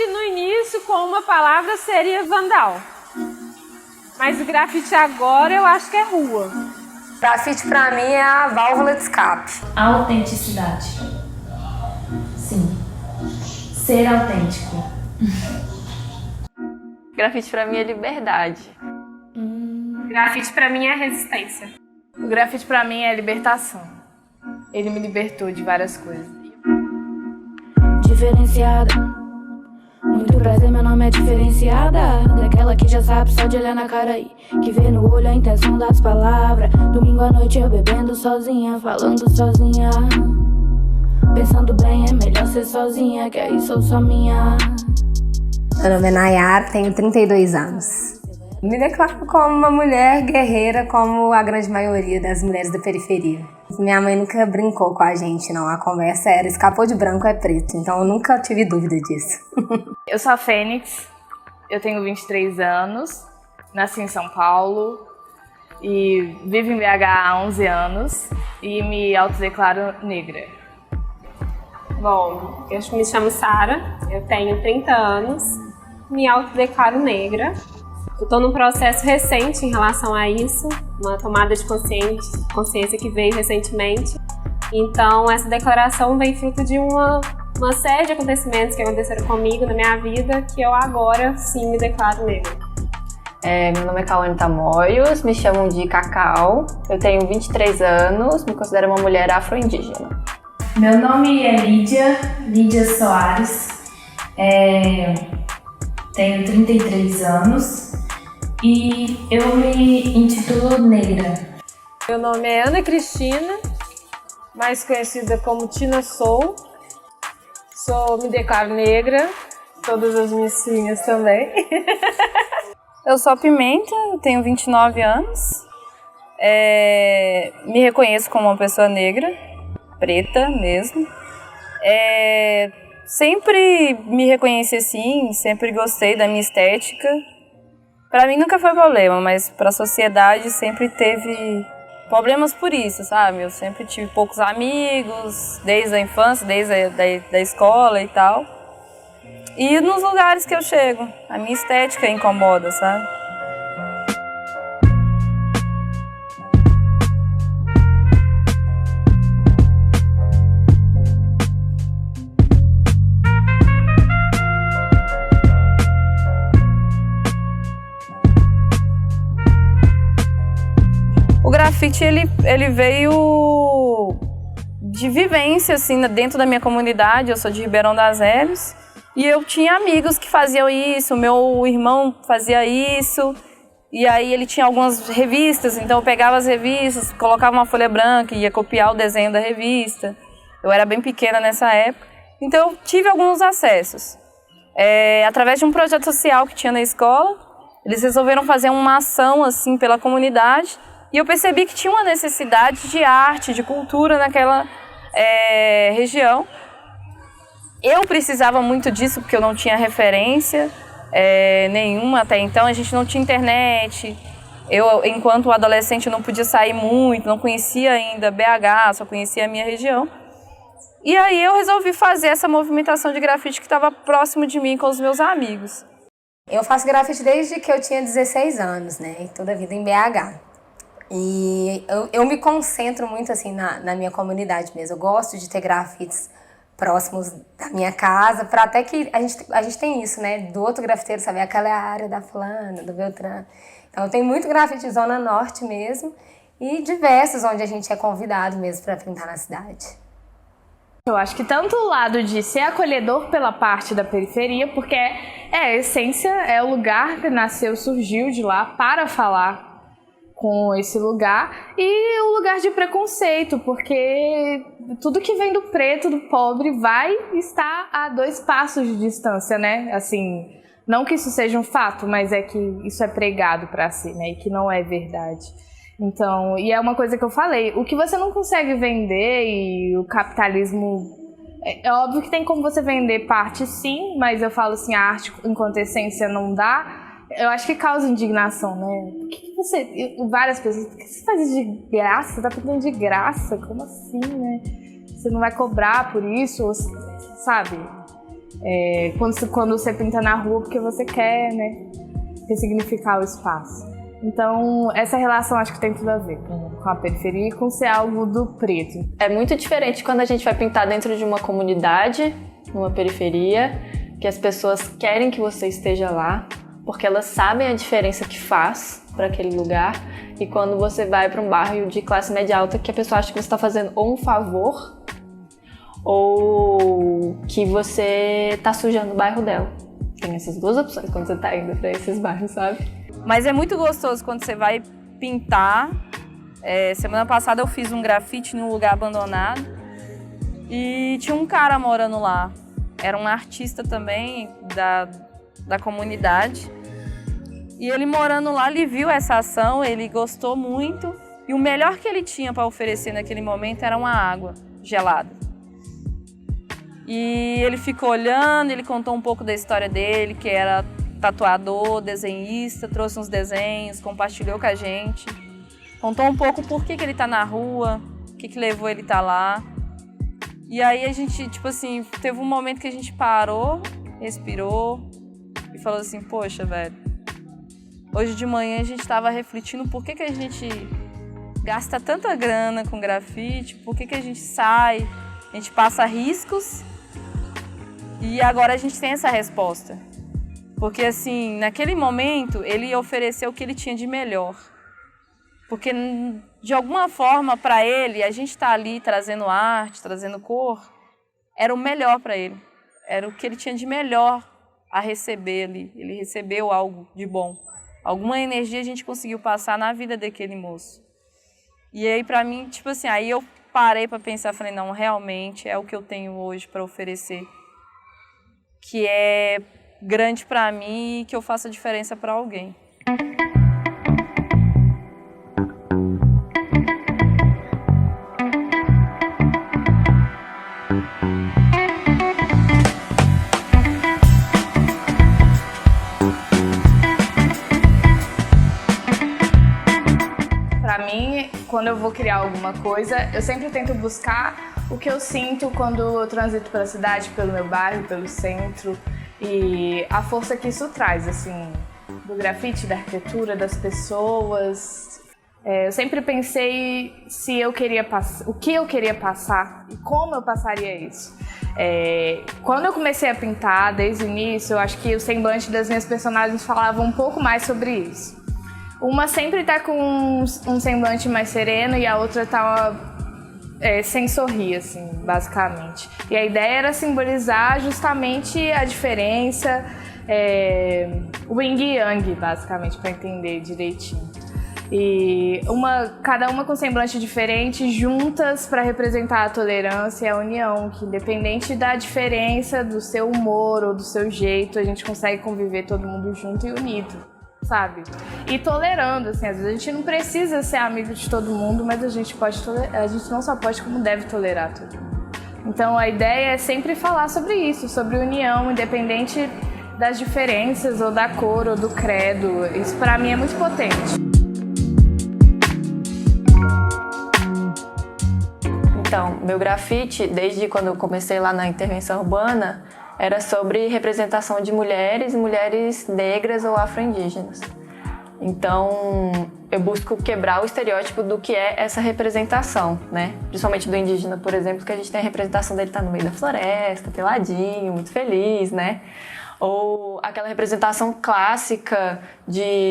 grafite no início com uma palavra seria vandal. Mas o grafite agora eu acho que é rua. Grafite pra mim é a válvula de escape. Autenticidade. Sim. Ser autêntico. Grafite pra mim é liberdade. Grafite pra mim é resistência. O grafite pra mim é libertação. Ele me libertou de várias coisas. Diferenciada. Muito prazer, meu nome é diferenciada. Daquela que já sabe só de olhar na cara aí, que vê no olho a intenção das palavras. Domingo à noite eu bebendo sozinha, falando sozinha. Pensando bem, é melhor ser sozinha, que aí sou só minha. Meu nome é Nayara, tenho 32 anos. Me declaro como uma mulher guerreira, como a grande maioria das mulheres da periferia. Minha mãe nunca brincou com a gente, não. A conversa era escapou de branco é preto, então eu nunca tive dúvida disso. Eu sou a Fênix, eu tenho 23 anos, nasci em São Paulo e vivo em BH há 11 anos e me autodeclaro negra. Bom, eu me chamo Sara, eu tenho 30 anos, me autodeclaro negra. Eu estou num processo recente em relação a isso, uma tomada de consciência que veio recentemente. Então, essa declaração vem fruto de uma série de acontecimentos que aconteceram comigo na minha vida, que eu agora sim me declaro negra. Meu nome é Cauane Tamoios, me chamam de Cacau, eu tenho 23 anos, me considero uma mulher afro-indígena. Meu nome é Lídia Soares, tenho 33 anos e eu me intitulo negra. Meu nome é Ana Cristina, mais conhecida como Tina Soul. Me declaro negra, todas as minhas filhas também. Eu sou a Pimenta, tenho 29 anos, me reconheço como uma pessoa negra, preta mesmo. Sempre me reconheci assim, sempre gostei da minha estética. Pra mim nunca foi problema, mas pra sociedade sempre teve problemas por isso, sabe? Eu sempre tive poucos amigos, desde a infância, desde a escola e tal. E nos lugares que eu chego, a minha estética incomoda, sabe? O grafite, ele veio de vivência, assim, dentro da minha comunidade. Eu sou de Ribeirão das Neves e eu tinha amigos que faziam isso, meu irmão fazia isso, e aí ele tinha algumas revistas, então eu pegava as revistas, colocava uma folha branca e ia copiar o desenho da revista. Eu era bem pequena nessa época, então eu tive alguns acessos. Através de um projeto social que tinha na escola, eles resolveram fazer uma ação, assim, pela comunidade. E eu percebi que tinha uma necessidade de arte, de cultura naquela região. Eu precisava muito disso porque eu não tinha referência nenhuma até então. A gente não tinha internet. Eu, enquanto adolescente, não podia sair muito, não conhecia ainda BH, só conhecia a minha região. E aí eu resolvi fazer essa movimentação de grafite que estava próximo de mim com os meus amigos. Eu faço grafite desde que eu tinha 16 anos, né? Toda a vida em BH. E eu me concentro muito assim na minha comunidade mesmo. Eu gosto de ter grafites próximos da minha casa, para até que a gente tem isso, né? Do outro grafiteiro saber aquela é a área da fulana, do Beltrán. Então eu tenho muito grafite de Zona Norte mesmo e diversos onde a gente é convidado mesmo para pintar na cidade. Eu acho que tanto o lado de ser acolhedor pela parte da periferia, porque a essência, é o lugar que nasceu, surgiu de lá para falar com esse lugar, e o lugar de preconceito, porque tudo que vem do preto, do pobre, vai estar a 2 passos de distância, né? Assim, não que isso seja um fato, mas é que isso é pregado para si, né? E que não é verdade. Então, e é uma coisa que eu falei, o que você não consegue vender, e o capitalismo, é óbvio que tem como você vender parte sim, mas eu falo assim, a arte enquanto essência não dá. Eu acho que causa indignação, né? Por que você... Várias pessoas... Por que você faz isso de graça? Você tá pedindo de graça? Como assim, né? Você não vai cobrar por isso, sabe? Quando você pinta na rua porque você quer, né, ressignificar o espaço. Então, essa relação acho que tem tudo a ver com a periferia e com ser algo do preto. É muito diferente quando a gente vai pintar dentro de uma comunidade, numa periferia, que as pessoas querem que você esteja lá, porque elas sabem a diferença que faz para aquele lugar, e quando você vai para um bairro de classe média alta, que a pessoa acha que você está fazendo ou um favor, ou que você está sujando o bairro dela. Tem essas duas opções quando você está indo para esses bairros, sabe? Mas é muito gostoso quando você vai pintar. Semana passada eu fiz um grafite num lugar abandonado e tinha um cara morando lá. Era um artista também da comunidade. E ele morando lá, ele viu essa ação, ele gostou muito. E o melhor que ele tinha para oferecer naquele momento era uma água gelada. E ele ficou olhando, ele contou um pouco da história dele, que era tatuador, desenhista, trouxe uns desenhos, compartilhou com a gente. Contou um pouco por que ele tá na rua, o que levou ele tá lá. E aí a gente, tipo assim, teve um momento que a gente parou, respirou e falou assim, poxa, velho, hoje de manhã a gente tava refletindo por que a gente gasta tanta grana com grafite, por que a gente sai, a gente passa riscos e agora a gente tem essa resposta. Porque, assim, naquele momento, ele ofereceu o que ele tinha de melhor. Porque, de alguma forma, para ele, a gente tá ali trazendo arte, trazendo cor, era o melhor para ele. Era o que ele tinha de melhor a receber ali. Ele recebeu algo de bom. Alguma energia a gente conseguiu passar na vida daquele moço. E aí, para mim, tipo assim, aí eu parei para pensar, falei, não, realmente é o que eu tenho hoje para oferecer. Que é grande para mim e que eu faça diferença para alguém. Para mim, quando eu vou criar alguma coisa, eu sempre tento buscar o que eu sinto quando eu transito pela cidade, pelo meu bairro, pelo centro. E a força que isso traz, assim, do grafite, da arquitetura, das pessoas. Eu sempre pensei se eu queria o que eu queria passar e como eu passaria isso. Quando eu comecei a pintar, desde o início, eu acho que o semblante das minhas personagens falava um pouco mais sobre isso. Uma sempre tá com um semblante mais sereno e a outra tá sem sorrir, assim, basicamente. E a ideia era simbolizar justamente a diferença, o yin e yang, basicamente, para entender direitinho. E cada uma com semblante diferente, juntas para representar a tolerância e a união, que independente da diferença do seu humor ou do seu jeito, a gente consegue conviver todo mundo junto e unido, sabe? E tolerando, assim, às vezes a gente não precisa ser amigo de todo mundo, mas a gente não só pode, como deve tolerar todo mundo. Então a ideia é sempre falar sobre isso, sobre união, independente das diferenças, ou da cor, ou do credo. Isso para mim é muito potente. Então, meu grafite, desde quando eu comecei lá na intervenção urbana, era sobre representação de mulheres negras ou afro-indígenas. Então, eu busco quebrar o estereótipo do que é essa representação, né? Principalmente do indígena, por exemplo, que a gente tem a representação dele estar no meio da floresta, peladinho, muito feliz, né? Ou aquela representação clássica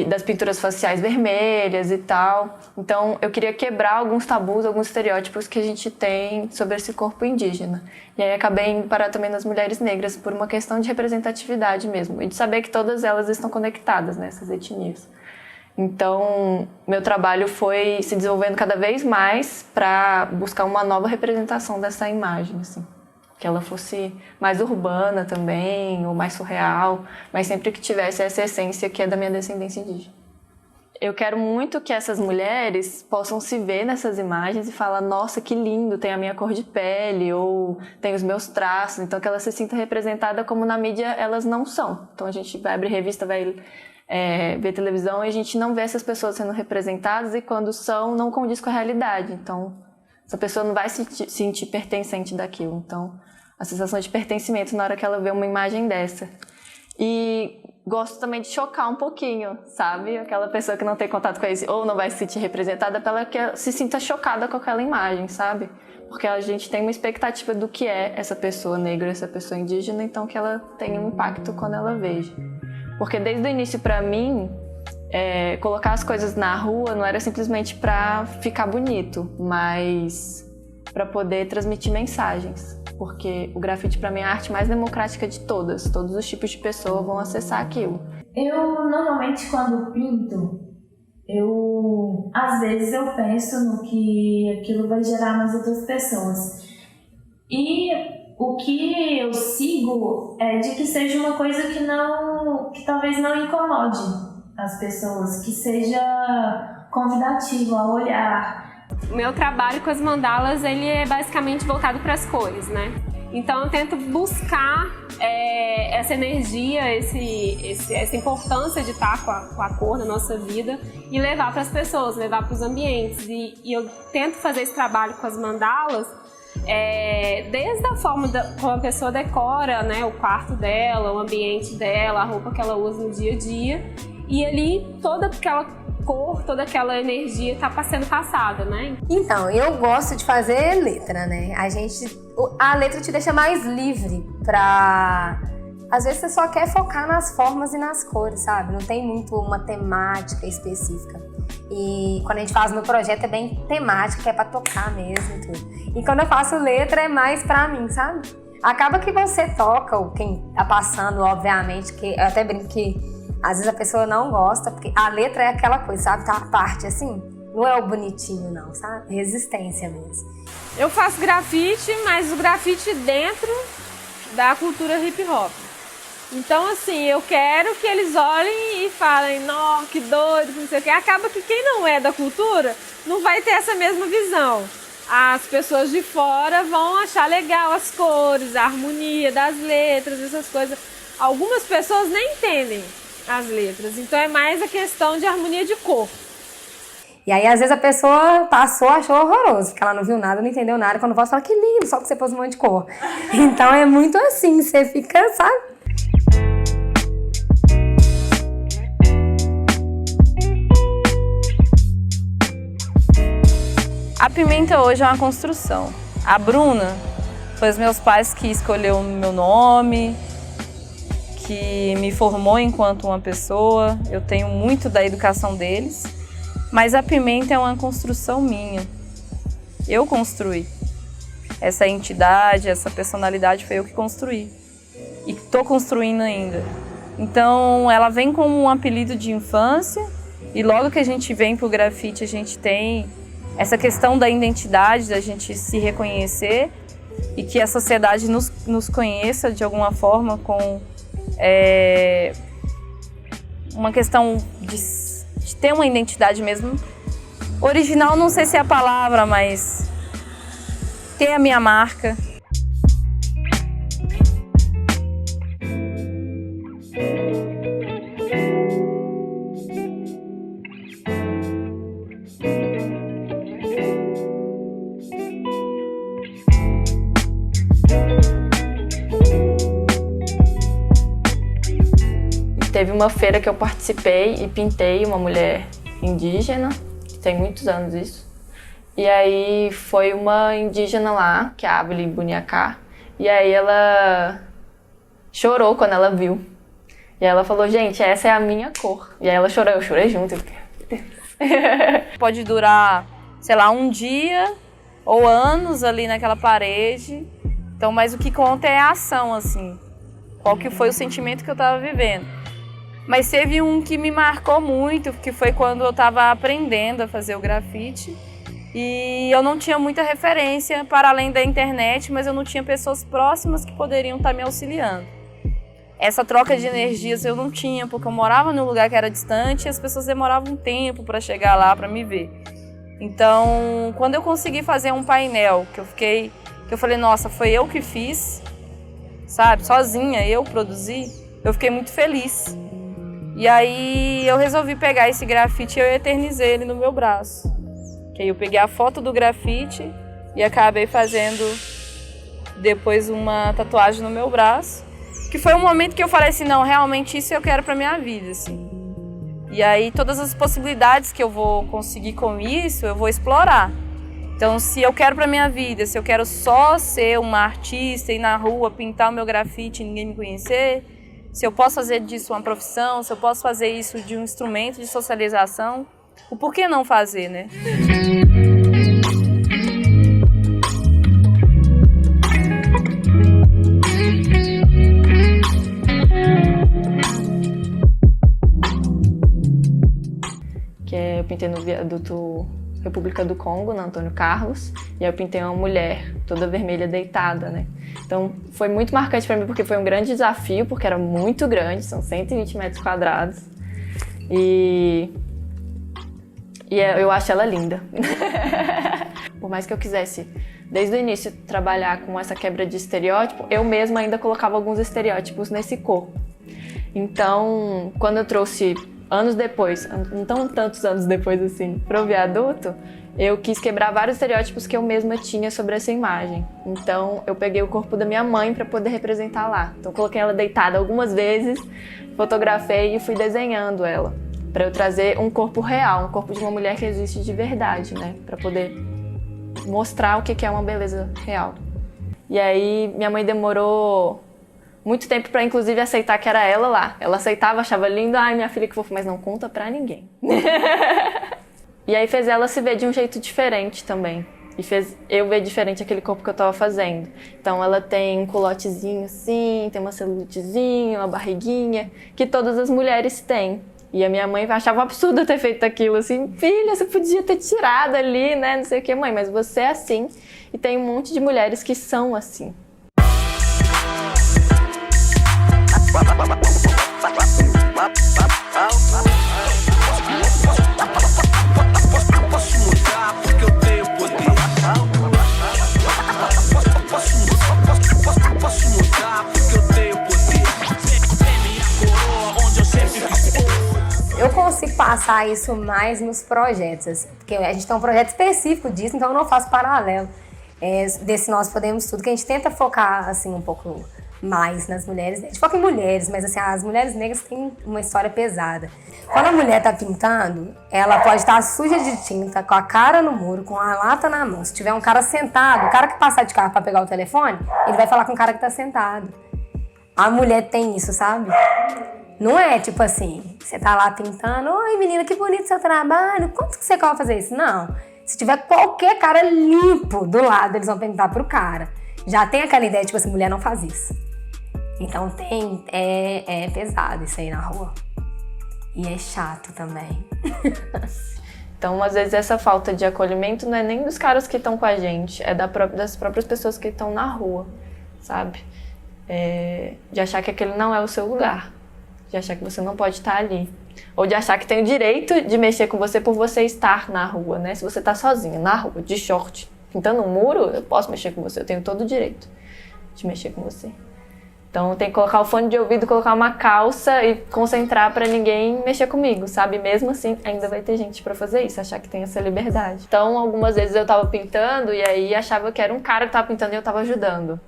das pinturas faciais vermelhas e tal. Então, eu queria quebrar alguns tabus, alguns estereótipos que a gente tem sobre esse corpo indígena. E aí acabei indo parar também nas mulheres negras por uma questão de representatividade mesmo, e de saber que todas elas estão conectadas, né, essas etnias. Então, meu trabalho foi se desenvolvendo cada vez mais para buscar uma nova representação dessa imagem, assim. Que ela fosse mais urbana também, ou mais surreal, mas sempre que tivesse essa essência que é da minha descendência indígena. Eu quero muito que essas mulheres possam se ver nessas imagens e falar, nossa, que lindo, tem a minha cor de pele, ou tem os meus traços, então que ela se sinta representada como na mídia elas não são. Então a gente vai abrir revista, vai ver televisão e a gente não vê essas pessoas sendo representadas, e quando são, não condiz com a realidade. Então essa pessoa não vai se sentir pertencente daquilo. Então a sensação de pertencimento na hora que ela vê uma imagem dessa. E gosto também de chocar um pouquinho, sabe? Aquela pessoa que não tem contato com isso ou não vai se sentir representada, para ela que se sinta chocada com aquela imagem, sabe? Porque a gente tem uma expectativa do que é essa pessoa negra, essa pessoa indígena, então que ela tenha um impacto quando ela veja. Porque desde o início, para mim, colocar as coisas na rua não era simplesmente para ficar bonito, mas para poder transmitir mensagens. Porque o grafite, para mim, é a arte mais democrática de todas. Todos os tipos de pessoas vão acessar aquilo. Eu, normalmente, quando pinto, às vezes eu penso no que aquilo vai gerar nas outras pessoas. E o que eu sigo é de que seja uma coisa que talvez não incomode as pessoas, que seja convidativo ao olhar. O meu trabalho com as mandalas, ele é basicamente voltado para as cores, né? Então eu tento buscar essa energia, essa importância de estar com a cor na nossa vida e levar para as pessoas, levar para os ambientes. E eu tento fazer esse trabalho com as mandalas desde a forma como a pessoa decora, né, o quarto dela, o ambiente dela, a roupa que ela usa no dia a dia. E ali toda aquela cor, toda aquela energia tá sendo passada, né? Então, eu gosto de fazer letra, né? A letra te deixa mais livre pra... Às vezes você só quer focar nas formas e nas cores, sabe? Não tem muito uma temática específica. E quando a gente faz meu projeto é bem temático, que é pra tocar mesmo e tudo. E quando eu faço letra é mais pra mim, sabe? Acaba que você toca, ou quem tá passando, obviamente, que eu até brinco que às vezes a pessoa não gosta, porque a letra é aquela coisa, sabe? Tá a parte assim, não é o bonitinho não, sabe? Resistência mesmo. Eu faço grafite, mas o grafite dentro da cultura hip hop. Então assim, eu quero que eles olhem e falem, nó, que doido, não sei o quê. Acaba que quem não é da cultura não vai ter essa mesma visão. As pessoas de fora vão achar legal as cores, a harmonia das letras, essas coisas. Algumas pessoas nem entendem as letras, então é mais a questão de harmonia de cor. E aí, às vezes, a pessoa passou, achou horroroso, porque ela não viu nada, não entendeu nada. Quando volta, fala, que lindo, só que você pôs um monte de cor. Então, é muito assim, você fica, sabe? A pimenta hoje é uma construção. A Bruna foi os meus pais que escolheu o meu nome, que me formou enquanto uma pessoa. Eu tenho muito da educação deles, mas a pimenta é uma construção minha. Eu construí. Essa entidade, essa personalidade foi eu que construí. E estou construindo ainda. Então, ela vem como um apelido de infância e logo que a gente vem pro grafite, a gente tem essa questão da identidade, da gente se reconhecer e que a sociedade nos conheça de alguma forma com uma questão de ter uma identidade mesmo. Original, não sei se é a palavra, mas ter a minha marca. Teve uma feira que eu participei e pintei uma mulher indígena, que tem muitos anos isso. E aí foi uma indígena lá, que é a Abeli Buniacá, e aí ela chorou quando ela viu. E aí ela falou, gente, essa é a minha cor. E aí ela chorou, eu chorei junto. Pode durar, sei lá, um dia ou anos ali naquela parede. Então, mas o que conta é a ação, assim. Qual que foi o sentimento que eu estava vivendo. Mas teve um que me marcou muito, que foi quando eu estava aprendendo a fazer o grafite. E eu não tinha muita referência para além da internet, mas eu não tinha pessoas próximas que poderiam estar me auxiliando. Essa troca de energias eu não tinha, porque eu morava num lugar que era distante e as pessoas demoravam um tempo para chegar lá, para me ver. Então, quando eu consegui fazer um painel, que eu falei, nossa, foi eu que fiz, sabe, sozinha, eu produzi, eu fiquei muito feliz. E aí eu resolvi pegar esse grafite e eu eternizei ele no meu braço. Que aí eu peguei a foto do grafite e acabei fazendo depois uma tatuagem no meu braço, que foi um momento que eu falei assim, não, realmente isso eu quero pra minha vida, assim. E aí todas as possibilidades que eu vou conseguir com isso, eu vou explorar. Então, se eu quero pra minha vida, se eu quero só ser uma artista, ir na rua, pintar o meu grafite e ninguém me conhecer, se eu posso fazer disso uma profissão, se eu posso fazer isso de um instrumento de socialização, o porquê não fazer, né? Que eu pintei no viaduto República do Congo, na Antônio Carlos, e aí eu pintei uma mulher toda vermelha deitada, né? Então foi muito marcante para mim porque foi um grande desafio, porque era muito grande, são 120 metros quadrados, e eu acho ela linda. Por mais que eu quisesse, desde o início, trabalhar com essa quebra de estereótipo, eu mesma ainda colocava alguns estereótipos nesse corpo. Então, quando eu trouxe anos depois, não tão tantos anos depois assim, pro viaduto, eu quis quebrar vários estereótipos que eu mesma tinha sobre essa imagem. Então, eu peguei o corpo da minha mãe para poder representar lá. Então, coloquei ela deitada algumas vezes, fotografei e fui desenhando ela, para eu trazer um corpo real, um corpo de uma mulher que existe de verdade, né? Para poder mostrar o que é uma beleza real. E aí, minha mãe demorou muito tempo para, inclusive, aceitar que era ela lá. Ela aceitava, achava lindo. Ai, minha filha que fofa, mas não conta pra ninguém. E aí fez ela se ver de um jeito diferente também. E fez eu ver diferente aquele corpo que eu tava fazendo. Então ela tem um culotezinho assim, tem uma celulitiszinha, uma barriguinha, que todas as mulheres têm. E a minha mãe achava um absurdo eu ter feito aquilo, assim, filha, você podia ter tirado ali, né, não sei o que, mãe, mas você é assim. E tem um monte de mulheres que são assim. Eu consigo passar isso mais nos projetos, assim, porque a gente tem um projeto específico disso, então eu não faço paralelo desse Nós Podemos Tudo, que a gente tenta focar assim um pouco mais nas mulheres. A gente foca em mulheres, mas assim, as mulheres negras têm uma história pesada. Quando a mulher tá pintando, ela pode estar suja de tinta, com a cara no muro, com a lata na mão. Se tiver um cara sentado, o cara que passar de carro pra pegar o telefone, ele vai falar com o cara que tá sentado. A mulher tem isso, sabe? Não é tipo assim, você tá lá pintando, oi menina, que bonito seu trabalho, quanto que você quer fazer isso? Não. Se tiver qualquer cara limpo do lado, eles vão perguntar pro cara. Já tem aquela ideia, tipo assim, mulher não faz isso. Então é pesado isso aí na rua. E é chato também. Então, às vezes, essa falta de acolhimento não é nem dos caras que estão com a gente, é das próprias pessoas que estão na rua, sabe? De achar que aquele não é o seu lugar, de achar que você não pode estar ali, ou de achar que tem o direito de mexer com você por você estar na rua, né? Se você está sozinha, na rua, de short, pintando um muro, eu posso mexer com você, eu tenho todo o direito de mexer com você. Então tem que colocar o fone de ouvido, colocar uma calça e concentrar pra ninguém mexer comigo, sabe? Mesmo assim, ainda vai ter gente pra fazer isso, achar que tem essa liberdade. Então algumas vezes eu tava pintando e aí achava que era um cara que tava pintando e eu tava ajudando,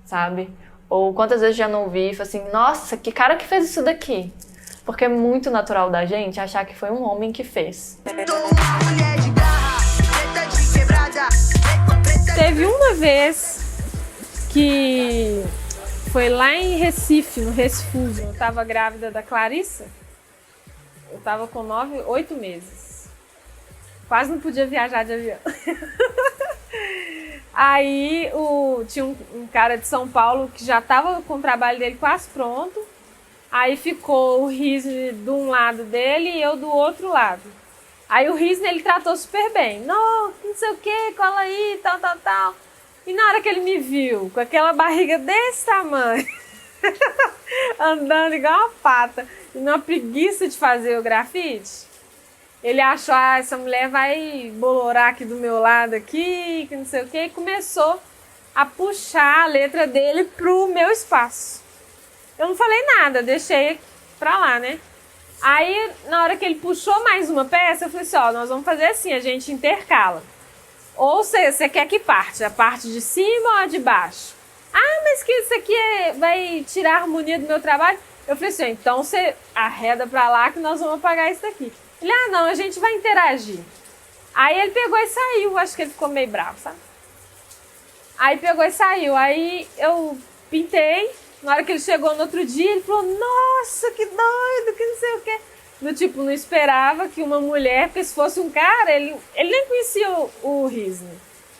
sabe? Ou quantas vezes já não ouvi e falei assim, nossa, que cara que fez isso daqui? Porque é muito natural da gente achar que foi um homem que fez. Teve uma vez que foi lá em Recife, no Recifuso. Eu tava grávida da Clarissa. Eu tava com 8 meses. Quase não podia viajar de avião. Aí tinha um cara de São Paulo que já tava com o trabalho dele quase pronto. Aí ficou o Risne de um lado dele e eu do outro lado. Aí o Risne ele tratou super bem. Não sei o que, cola aí, tal. E na hora que ele me viu, com aquela barriga desse tamanho, andando igual uma pata, e numa preguiça de fazer o grafite, ele achou, essa mulher vai bolorar aqui do meu lado aqui, que não sei o quê, e começou a puxar a letra dele pro meu espaço. Eu não falei nada, deixei pra lá, né? Aí, na hora que ele puxou mais uma peça, eu falei assim, nós vamos fazer assim, a gente intercala. Ou você quer que parte? A parte de cima ou a de baixo? Ah, mas que isso aqui vai tirar a harmonia do meu trabalho? Eu falei assim, então você arreda pra lá que nós vamos apagar isso daqui. Ele, não, a gente vai interagir. Aí ele pegou e saiu, acho que ele ficou meio bravo, sabe? Aí pegou e saiu, aí eu pintei, na hora que ele chegou no outro dia, ele falou, nossa, que doido, que não sei o quê. Do tipo, não esperava que uma mulher, porque se fosse um cara, ele nem conhecia o Risner.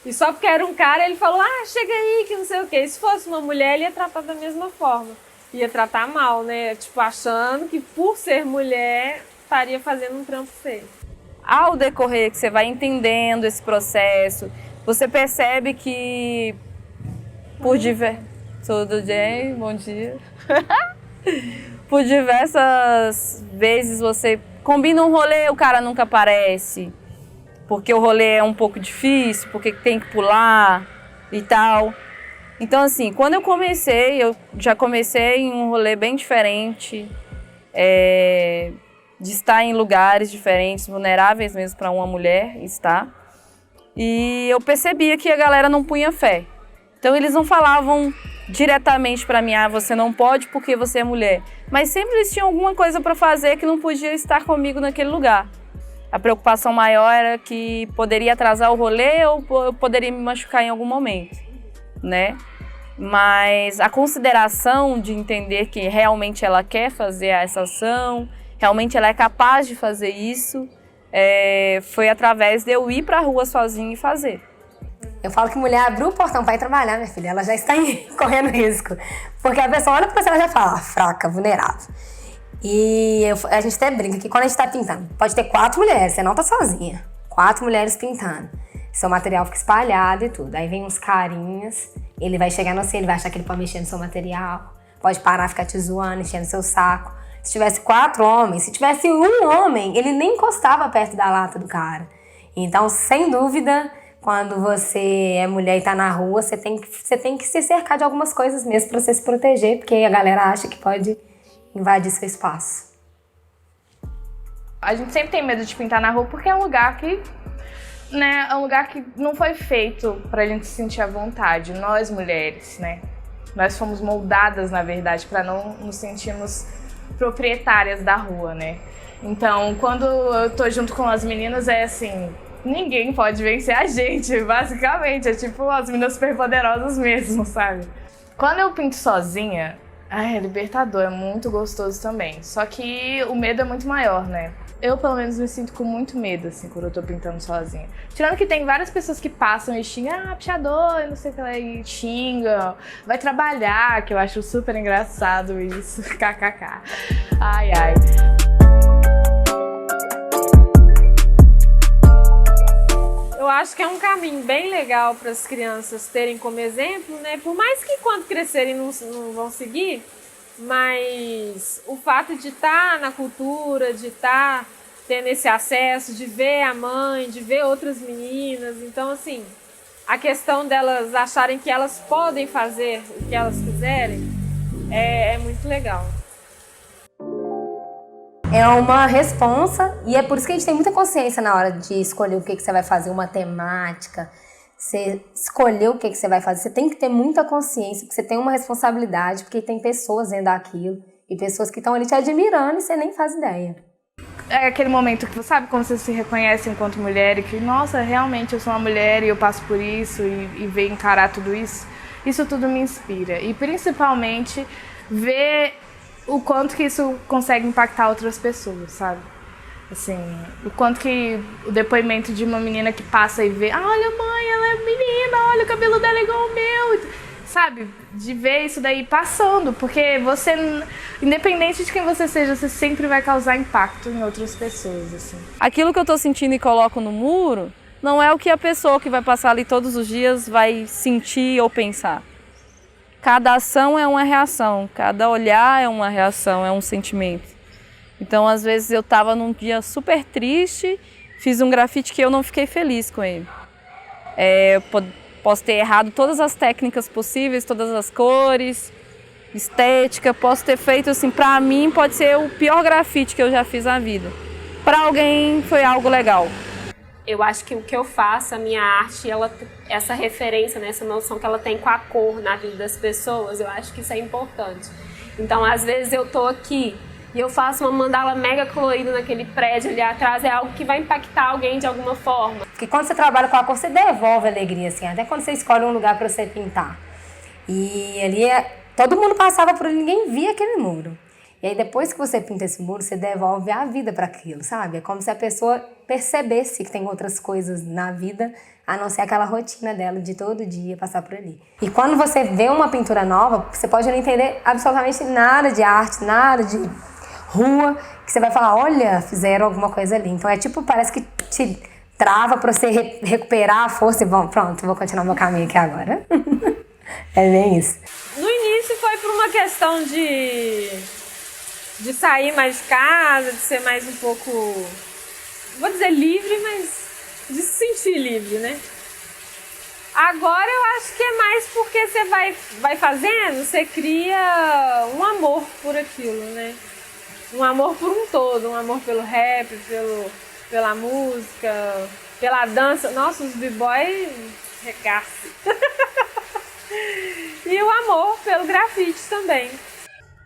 E só porque era um cara, ele falou, chega aí, que não sei o quê. E se fosse uma mulher, ele ia tratar da mesma forma. Ia tratar mal, né? Tipo, achando que por ser mulher, estaria fazendo um trampo feio. Ao decorrer que você vai entendendo esse processo, você percebe que Tudo bem? Bom dia. Por diversas vezes você combina um rolê, o cara nunca aparece, porque o rolê é um pouco difícil, porque tem que pular e tal. Então, assim, quando eu já comecei em um rolê bem diferente, de estar em lugares diferentes, vulneráveis mesmo para uma mulher estar. E eu percebia que a galera não punha fé. Então eles não falavam diretamente para mim, você não pode porque você é mulher. Mas sempre eles tinham alguma coisa para fazer que não podia estar comigo naquele lugar. A preocupação maior era que poderia atrasar o rolê ou eu poderia me machucar em algum momento, né? Mas a consideração de entender que realmente ela quer fazer essa ação, realmente ela é capaz de fazer isso, foi através de eu ir para a rua sozinha e fazer. Eu falo que mulher abriu o portão para ir trabalhar, minha filha, ela já está correndo risco. Porque a pessoa olha para você, ela já fala, fraca, vulnerável. E a gente até brinca que quando a gente está pintando, pode ter 4 mulheres, você não está sozinha. 4 mulheres pintando. Seu material fica espalhado e tudo. Aí vem uns carinhas, ele vai chegar no seu, ele vai achar que ele pode mexer no seu material, pode parar, ficar te zoando, enchendo seu saco. Se tivesse 4 homens, se tivesse um homem, ele nem encostava perto da lata do cara. Então, sem dúvida, quando você é mulher e tá na rua, você tem que se cercar de algumas coisas mesmo para você se proteger, porque a galera acha que pode invadir seu espaço. A gente sempre tem medo de pintar na rua porque é um lugar que, né, é um lugar que não foi feito pra gente se sentir à vontade. Nós, mulheres, né, nós fomos moldadas, na verdade, para não nos sentirmos proprietárias da rua, né. Então, quando eu tô junto com as meninas, é assim, ninguém pode vencer a gente, basicamente. É tipo as meninas superpoderosas mesmo, sabe? Quando eu pinto sozinha, é libertador, é muito gostoso também. Só que o medo é muito maior, né? Eu, pelo menos, me sinto com muito medo, assim, quando eu tô pintando sozinha. Tirando que tem várias pessoas que passam e xingam, pichador, não sei o que lá, e xingam. Vai trabalhar, que eu acho super engraçado isso, kkk. Ai, ai. Eu acho que é um caminho bem legal para as crianças terem como exemplo, né? Por mais que quando crescerem não vão seguir, mas o fato de estar na cultura, de estar tendo esse acesso, de ver a mãe, de ver outras meninas. Então, assim, a questão delas acharem que elas podem fazer o que elas quiserem é muito legal. É uma responsa e é por isso que a gente tem muita consciência na hora de escolher o que você vai fazer, uma temática. Você escolher o que você vai fazer, você tem que ter muita consciência, porque você tem uma responsabilidade, porque tem pessoas vendo aquilo e pessoas que estão ali te admirando e você nem faz ideia. É aquele momento que, sabe, quando você se reconhece enquanto mulher e que, nossa, realmente eu sou uma mulher e eu passo por isso e ver encarar tudo isso. Isso tudo me inspira. E principalmente ver o quanto que isso consegue impactar outras pessoas, sabe? Assim, o quanto que o depoimento de uma menina que passa e vê, olha mãe, ela é menina, olha o cabelo dela é igual o meu, sabe? De ver isso daí passando, porque você, independente de quem você seja, você sempre vai causar impacto em outras pessoas, assim. Aquilo que eu tô sentindo e coloco no muro não é o que a pessoa que vai passar ali todos os dias vai sentir ou pensar. Cada ação é uma reação, cada olhar é uma reação, é um sentimento. Então, às vezes, eu estava num dia super triste, fiz um grafite que eu não fiquei feliz com ele. Posso ter errado todas as técnicas possíveis, todas as cores, estética, posso ter feito, assim, pra mim pode ser o pior grafite que eu já fiz na vida. Para alguém foi algo legal. eu acho que o que eu faço, a minha arte, essa referência, né, essa noção que ela tem com a cor na vida das pessoas, eu acho que isso é importante. Então, às vezes eu tô aqui e eu faço uma mandala mega colorida naquele prédio ali atrás, é algo que vai impactar alguém de alguma forma. Porque quando você trabalha com a cor, você devolve alegria, assim, até quando você escolhe um lugar para você pintar. E ali, todo mundo passava por ali, ninguém via aquele muro. E aí, depois que você pinta esse muro, você devolve a vida para aquilo, sabe? É como se a pessoa percebesse que tem outras coisas na vida, a não ser aquela rotina dela de todo dia passar por ali. E quando você vê uma pintura nova, você pode não entender absolutamente nada de arte, nada de rua, que você vai falar, olha, fizeram alguma coisa ali. Então é tipo, parece que te trava para você recuperar a força e pronto, vou continuar meu caminho aqui agora. É bem isso. No início foi por uma questão de sair mais de casa, de ser mais um pouco, vou dizer livre, mas de se sentir livre, né? Agora eu acho que é mais porque você vai fazendo, você cria um amor por aquilo, né? Um amor por um todo, um amor pelo rap, pela música, pela dança. Nossa, os b-boys regaçam. E o amor pelo grafite também.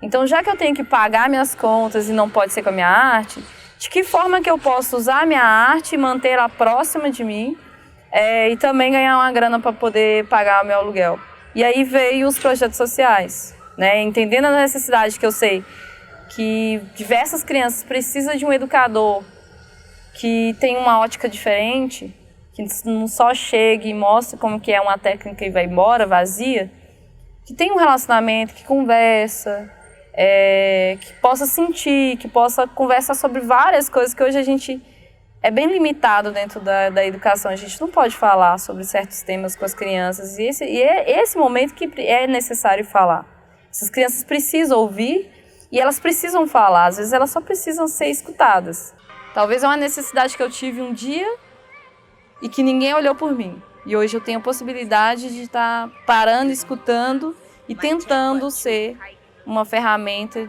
Então, já que eu tenho que pagar minhas contas e não pode ser com a minha arte, de que forma que eu posso usar a minha arte e mantê-la próxima de mim e também ganhar uma grana para poder pagar o meu aluguel? E aí veio os projetos sociais, né? Entendendo a necessidade que eu sei que diversas crianças precisam de um educador que tem uma ótica diferente, que não só chegue e mostre como que é uma técnica e vai embora vazia, que tem um relacionamento, que conversa, que possa sentir, que possa conversar sobre várias coisas que hoje a gente é bem limitado dentro da educação. A gente não pode falar sobre certos temas com as crianças e é esse momento que é necessário falar. Essas crianças precisam ouvir e elas precisam falar, às vezes elas só precisam ser escutadas. Talvez é uma necessidade que eu tive um dia e que ninguém olhou por mim. E hoje eu tenho a possibilidade de estar parando, escutando e tentando ser uma ferramenta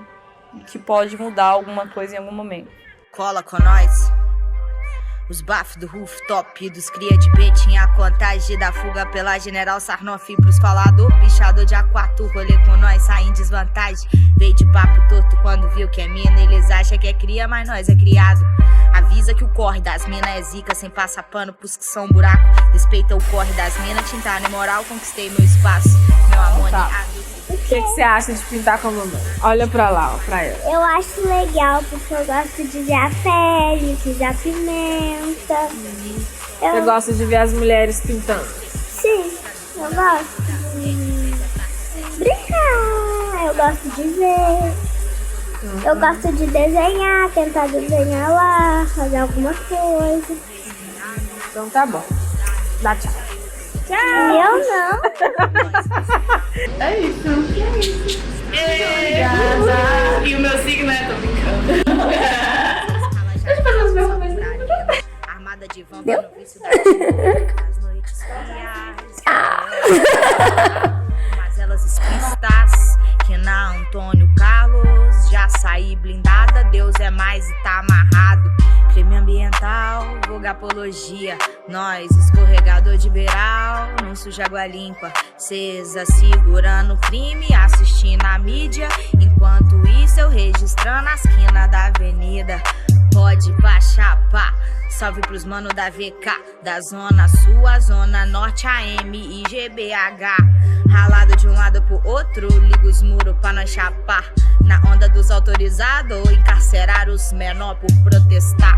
que pode mudar alguma coisa em algum momento. Cola com nós. Os bafos do rooftop e dos cria de betinha, a contagem da fuga pela General Sarnoff pros falador, pichador de A4, rolê com nós, sai em desvantagem. Veio de papo torto quando viu que é mina, eles acham que é cria, mas nós é criado. Avisa que o corre das minas é zica, sem passar pano pros que são buraco. Respeita o corre das minas, tintar na moral, conquistei meu espaço. Meu amor, O que você acha de pintar com a mamãe? Olha pra lá, ó, pra ela. Eu acho legal porque eu gosto de ver a pele, de ver a pimenta. Você gosta de ver as mulheres pintando? Sim, eu gosto de brincar, eu gosto de ver. Eu gosto de desenhar, tentar desenhar lá, fazer alguma coisa. Então tá bom. Dá tchau. Tchau. Eu não. É isso. Obrigada. E o meu signo tô brincando. Deixa eu fazer os meus comentários. Armada de vão Deu? no vício da as noites mas elas espistas que na Antônio Carlos já saí blindada, Deus é mais e tá amarrado. Crime ambiental, vulga apologia, nós escorregador de beiral, não suja água limpa, cesa segurando o crime, assistindo a mídia, enquanto isso eu registrando a esquina da avenida. Pode baixar, pá, salve pros manos da VK, da zona sul, a zona norte, AM e GBH. Ralado de um lado pro outro, liga os muros pra nós chapar. Na onda dos autorizados, encarcerar os menor por protestar.